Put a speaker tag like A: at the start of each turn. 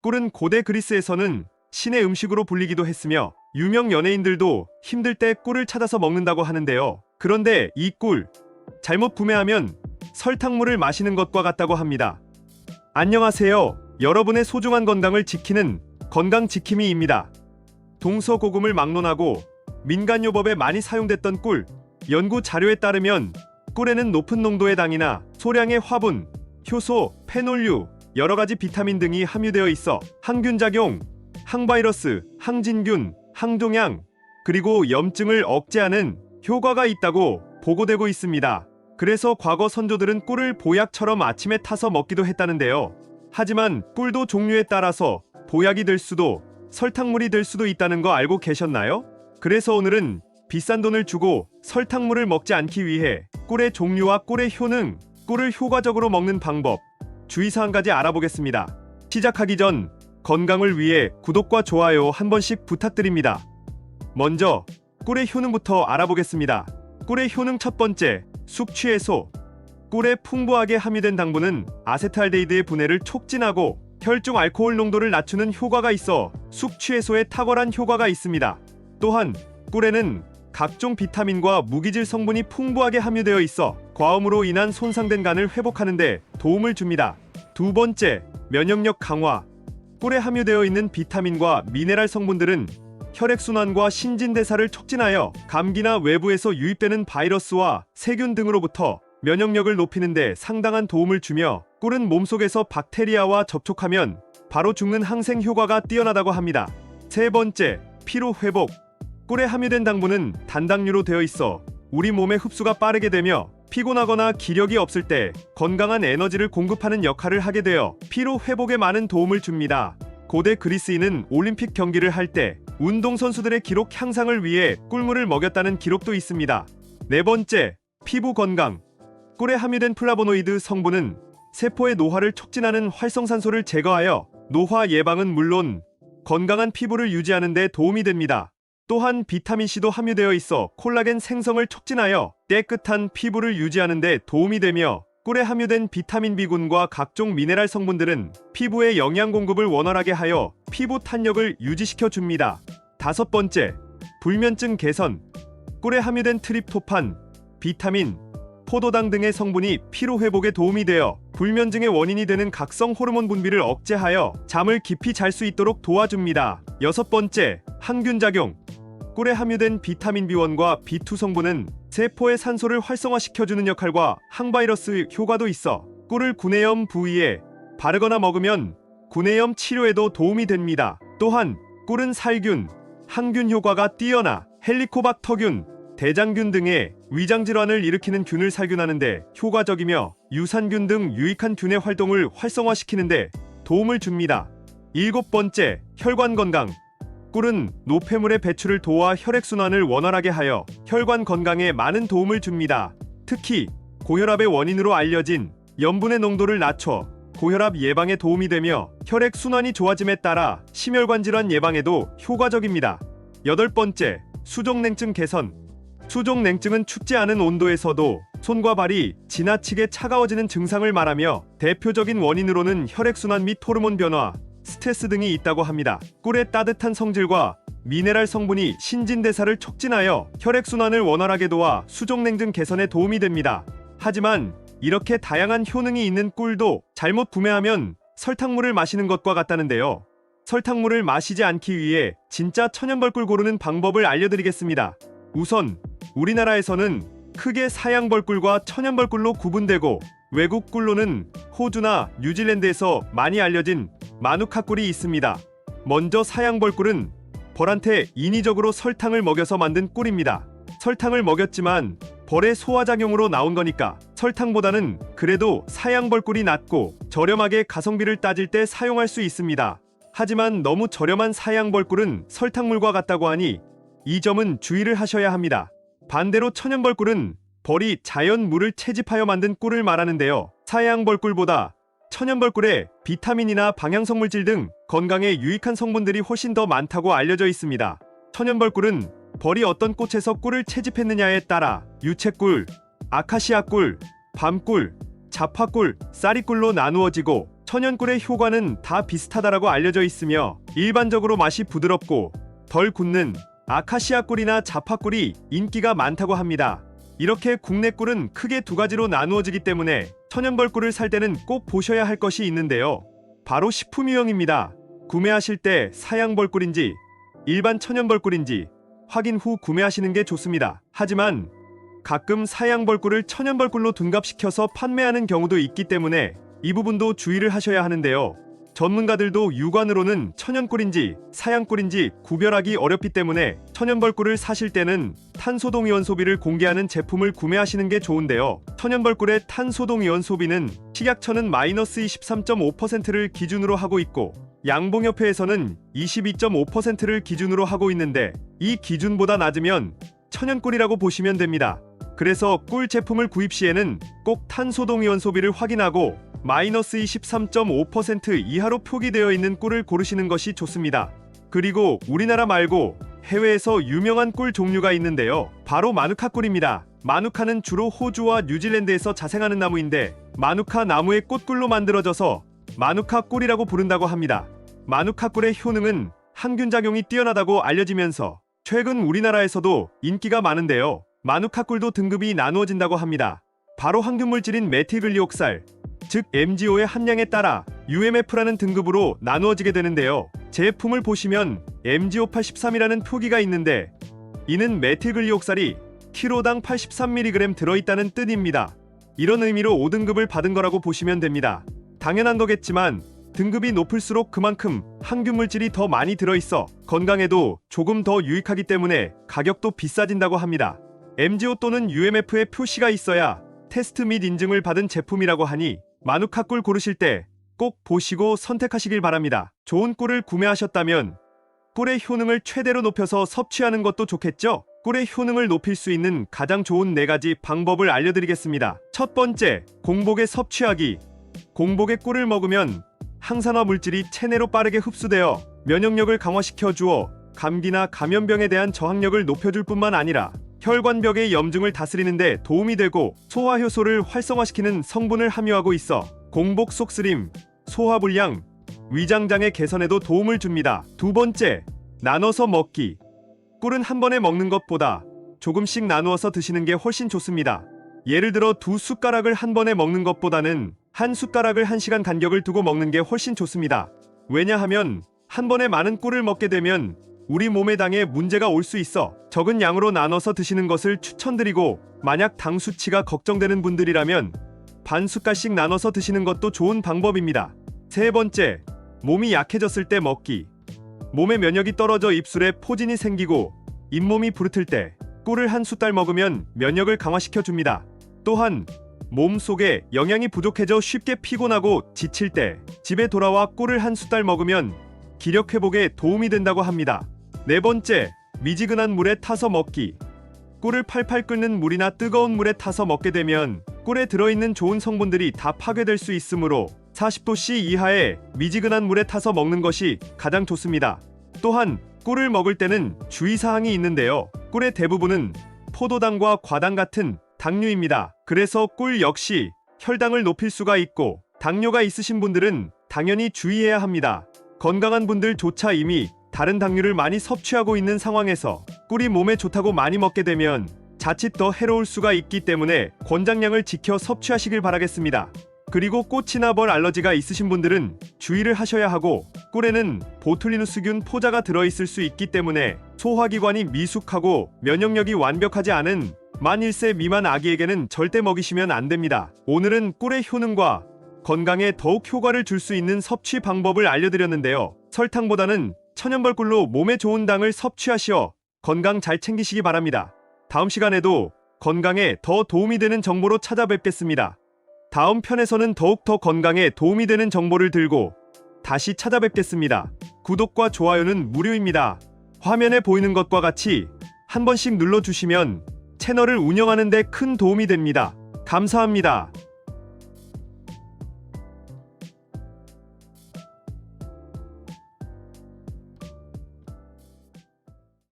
A: 꿀은 고대 그리스에서는 신의 음식으로 불리기도 했으며 유명 연예인들도 힘들 때 꿀을 찾아서 먹는다고 하는데요. 그런데 이 꿀, 잘못 구매하면 설탕물을 마시는 것과 같다고 합니다. 안녕하세요. 여러분의 소중한 건강을 지키는 건강지킴이입니다. 동서고금을 막론하고 민간요법에 많이 사용됐던 꿀, 연구 자료에 따르면 꿀에는 높은 농도의 당이나 소량의 화분, 효소, 페놀류, 여러가지 비타민 등이 함유되어 있어 항균작용, 항바이러스, 항진균, 항종양, 그리고 염증을 억제하는 효과가 있다고 보고되고 있습니다. 그래서 과거 선조들은 꿀을 보약처럼 아침에 타서 먹기도 했다는데요. 하지만 꿀도 종류에 따라서 보약이 될 수도 설탕물이 될 수도 있다는 거 알고 계셨나요? 그래서 오늘은 비싼 돈을 주고 설탕물을 먹지 않기 위해 꿀의 종류와 꿀의 효능, 꿀을 효과적으로 먹는 방법, 주의사항까지 알아보겠습니다. 시작하기 전 건강을 위해 구독과 좋아요 한 번씩 부탁드립니다. 먼저 꿀의 효능부터 알아보겠습니다. 꿀의 효능 첫 번째, 숙취 해소. 꿀에 풍부하게 함유된 당분은 아세트알데히드의 분해를 촉진하고 혈중 알코올 농도를 낮추는 효과가 있어 숙취 해소에 탁월한 효과가 있습니다. 또한 꿀에는 각종 비타민과 무기질 성분이 풍부하게 함유되어 있어 과음으로 인한 손상된 간을 회복하는 데 도움을 줍니다. 두 번째, 면역력 강화. 꿀에 함유되어 있는 비타민과 미네랄 성분들은 혈액순환과 신진대사를 촉진하여 감기나 외부에서 유입되는 바이러스와 세균 등으로부터 면역력을 높이는 데 상당한 도움을 주며 꿀은 몸속에서 박테리아와 접촉하면 바로 죽는 항생 효과가 뛰어나다고 합니다. 세 번째, 피로 회복. 꿀에 함유된 당분은 단당류로 되어 있어 우리 몸의 흡수가 빠르게 되며 피곤하거나 기력이 없을 때 건강한 에너지를 공급하는 역할을 하게 되어 피로 회복에 많은 도움을 줍니다. 고대 그리스인은 올림픽 경기를 할 때 운동선수들의 기록 향상을 위해 꿀물을 먹였다는 기록도 있습니다. 네 번째, 피부 건강. 꿀에 함유된 플라보노이드 성분은 세포의 노화를 촉진하는 활성산소를 제거하여 노화 예방은 물론 건강한 피부를 유지하는 데 도움이 됩니다. 또한 비타민C도 함유되어 있어 콜라겐 생성을 촉진하여 깨끗한 피부를 유지하는 데 도움이 되며 꿀에 함유된 비타민 B군과 각종 미네랄 성분들은 피부의 영양 공급을 원활하게 하여 피부 탄력을 유지시켜 줍니다. 다섯 번째, 불면증 개선. 꿀에 함유된 트립토판, 비타민, 포도당 등의 성분이 피로 회복에 도움이 되어 불면증의 원인이 되는 각성 호르몬 분비를 억제하여 잠을 깊이 잘 수 있도록 도와줍니다. 여섯 번째, 항균작용. 꿀에 함유된 비타민 B1과 B2 성분은 세포의 산소를 활성화시켜주는 역할과 항바이러스 효과도 있어 꿀을 구내염 부위에 바르거나 먹으면 구내염 치료에도 도움이 됩니다. 또한 꿀은 살균, 항균 효과가 뛰어나 헬리코박터균, 대장균 등의 위장질환을 일으키는 균을 살균하는 데 효과적이며 유산균 등 유익한 균의 활동을 활성화시키는 데 도움을 줍니다. 일곱 번째, 혈관 건강. 꿀은 노폐물의 배출을 도와 혈액순환을 원활하게 하여 혈관 건강에 많은 도움을 줍니다. 특히 고혈압의 원인으로 알려진 염분의 농도를 낮춰 고혈압 예방에 도움이 되며 혈액순환이 좋아짐에 따라 심혈관 질환 예방에도 효과적입니다. 여덟 번째, 수족냉증 개선. 수족냉증은 춥지 않은 온도에서도 손과 발이 지나치게 차가워지는 증상을 말하며 대표적인 원인으로는 혈액순환 및 호르몬 변화, 스트레스 등이 있다고 합니다. 꿀의 따뜻한 성질과 미네랄 성분이 신진대사를 촉진하여 혈액순환을 원활하게 도와 수족냉증 개선에 도움이 됩니다. 하지만 이렇게 다양한 효능이 있는 꿀도 잘못 구매하면 설탕물을 마시는 것과 같다는데요. 설탕물을 마시지 않기 위해 진짜 천연벌꿀 고르는 방법을 알려드리겠습니다. 우선 우리나라에서는 크게 사양벌꿀과 천연벌꿀로 구분되고 외국 꿀로는 호주나 뉴질랜드에서 많이 알려진 마누카 꿀이 있습니다. 먼저 사양벌꿀은 벌한테 인위적으로 설탕을 먹여서 만든 꿀입니다. 설탕을 먹였지만 벌의 소화작용으로 나온 거니까 설탕보다는 그래도 사양벌꿀이 낫고 저렴하게 가성비를 따질 때 사용할 수 있습니다. 하지만 너무 저렴한 사양벌꿀은 설탕물과 같다고 하니 이 점은 주의를 하셔야 합니다. 반대로 천연벌꿀은 벌이 자연 물을 채집하여 만든 꿀을 말하는데요. 사양벌꿀보다 천연벌꿀에 비타민이나 방향성물질 등 건강에 유익한 성분들이 훨씬 더 많다고 알려져 있습니다. 천연벌꿀은 벌이 어떤 꽃에서 꿀을 채집했느냐에 따라 유채꿀, 아카시아꿀, 밤꿀, 자파꿀, 쌀이꿀로 나누어지고 천연꿀의 효과는 다 비슷하다라고 알려져 있으며 일반적으로 맛이 부드럽고 덜 굳는 아카시아 꿀이나 자파꿀이 인기가 많다고 합니다. 이렇게 국내 꿀은 크게 두 가지로 나누어지기 때문에 천연벌꿀을 살 때는 꼭 보셔야 할 것이 있는데요. 바로 식품 유형입니다. 구매하실 때 사양벌꿀인지 일반 천연벌꿀인지 확인 후 구매하시는 게 좋습니다. 하지만 가끔 사양벌꿀을 천연벌꿀로 둔갑시켜서 판매하는 경우도 있기 때문에 이 부분도 주의를 하셔야 하는데요. 전문가들도 육안으로는 천연꿀인지 사양꿀인지 구별하기 어렵기 때문에 천연벌꿀을 사실 때는 탄소동이원 소비를 공개하는 제품을 구매하시는 게 좋은데요. 천연벌꿀의 탄소동이원 소비는 식약처는 마이너스 23.5%를 기준으로 하고 있고 양봉협회에서는 22.5%를 기준으로 하고 있는데 이 기준보다 낮으면 천연꿀이라고 보시면 됩니다. 그래서 꿀 제품을 구입 시에는 꼭 탄소동이원 소비를 확인하고 마이너스 23.5% 이하로 표기되어 있는 꿀을 고르시는 것이 좋습니다. 그리고 우리나라 말고 해외에서 유명한 꿀 종류가 있는데요. 바로 마누카 꿀입니다. 마누카는 주로 호주와 뉴질랜드에서 자생하는 나무인데 마누카 나무의 꽃꿀로 만들어져서 마누카 꿀이라고 부른다고 합니다. 마누카 꿀의 효능은 항균 작용이 뛰어나다고 알려지면서 최근 우리나라에서도 인기가 많은데요. 마누카 꿀도 등급이 나누어진다고 합니다. 바로 항균물질인 메틸글리옥살, 즉 MgO의 함량에 따라 UMF라는 등급으로 나누어지게 되는데요. 제품을 보시면 MgO83이라는 표기가 있는데 이는 메틸글리옥살이 키로당 83mg 들어있다는 뜻입니다. 이런 의미로 5등급을 받은 거라고 보시면 됩니다. 당연한 거겠지만 등급이 높을수록 그만큼 항균물질이 더 많이 들어있어 건강에도 조금 더 유익하기 때문에 가격도 비싸진다고 합니다. MgO 또는 UMF의 표시가 있어야 테스트 및 인증을 받은 제품이라고 하니 마누카 꿀 고르실 때 꼭 보시고 선택하시길 바랍니다. 좋은 꿀을 구매하셨다면 꿀의 효능을 최대로 높여서 섭취하는 것도 좋겠죠? 꿀의 효능을 높일 수 있는 가장 좋은 4가지 방법을 알려드리겠습니다. 첫 번째, 공복에 섭취하기. 공복에 꿀을 먹으면 항산화 물질이 체내로 빠르게 흡수되어 면역력을 강화시켜 주어 감기나 감염병에 대한 저항력을 높여줄 뿐만 아니라 혈관벽의 염증을 다스리는 데 도움이 되고 소화효소를 활성화시키는 성분을 함유하고 있어 공복 속쓰림, 소화불량, 위장장애 개선에도 도움을 줍니다. 두 번째, 나눠서 먹기. 꿀은 한 번에 먹는 것보다 조금씩 나누어서 드시는 게 훨씬 좋습니다. 예를 들어 2숟가락을 한 번에 먹는 것보다는 한 숟가락을 1시간 간격을 두고 먹는 게 훨씬 좋습니다. 왜냐하면 한 번에 많은 꿀을 먹게 되면 우리 몸의 당에 문제가 올 수 있어 적은 양으로 나눠서 드시는 것을 추천드리고 만약 당 수치가 걱정되는 분들이라면 반 숟갈씩 나눠서 드시는 것도 좋은 방법입니다. 세 번째, 몸이 약해졌을 때 먹기. 몸의 면역이 떨어져 입술에 포진이 생기고 잇몸이 부르틀 때 꿀을 한 숟갈 먹으면 면역을 강화시켜 줍니다. 또한 몸속에 영양이 부족해져 쉽게 피곤하고 지칠 때 집에 돌아와 꿀을 한 숟갈 먹으면 기력 회복에 도움이 된다고 합니다. 네 번째, 미지근한 물에 타서 먹기. 꿀을 팔팔 끓는 물이나 뜨거운 물에 타서 먹게 되면 꿀에 들어있는 좋은 성분들이 다 파괴될 수 있으므로 40도씨 이하의 미지근한 물에 타서 먹는 것이 가장 좋습니다. 또한 꿀을 먹을 때는 주의사항이 있는데요. 꿀의 대부분은 포도당과 과당 같은 당류입니다. 그래서 꿀 역시 혈당을 높일 수가 있고 당뇨가 있으신 분들은 당연히 주의해야 합니다. 건강한 분들조차 이미 다른 당류를 많이 섭취하고 있는 상황에서 꿀이 몸에 좋다고 많이 먹게 되면 자칫 더 해로울 수가 있기 때문에 권장량을 지켜 섭취하시길 바라겠습니다. 그리고 꽃이나 벌 알러지가 있으신 분들은 주의를 하셔야 하고 꿀에는 보툴리누스균 포자가 들어있을 수 있기 때문에 소화기관이 미숙하고 면역력이 완벽하지 않은 만 1세 미만 아기에게는 절대 먹이시면 안 됩니다. 오늘은 꿀의 효능과 건강에 더욱 효과를 줄 수 있는 섭취 방법을 알려드렸는데요. 설탕보다는 천연벌꿀로 몸에 좋은 당을 섭취하시어 건강 잘 챙기시기 바랍니다. 다음 시간에도 건강에 더 도움이 되는 정보로 찾아뵙겠습니다. 다음 편에서는 더욱 더 건강에 도움이 되는 정보를 들고 다시 찾아뵙겠습니다. 구독과 좋아요는 무료입니다. 화면에 보이는 것과 같이 한 번씩 눌러주시면 채널을 운영하는 데 큰 도움이 됩니다. 감사합니다.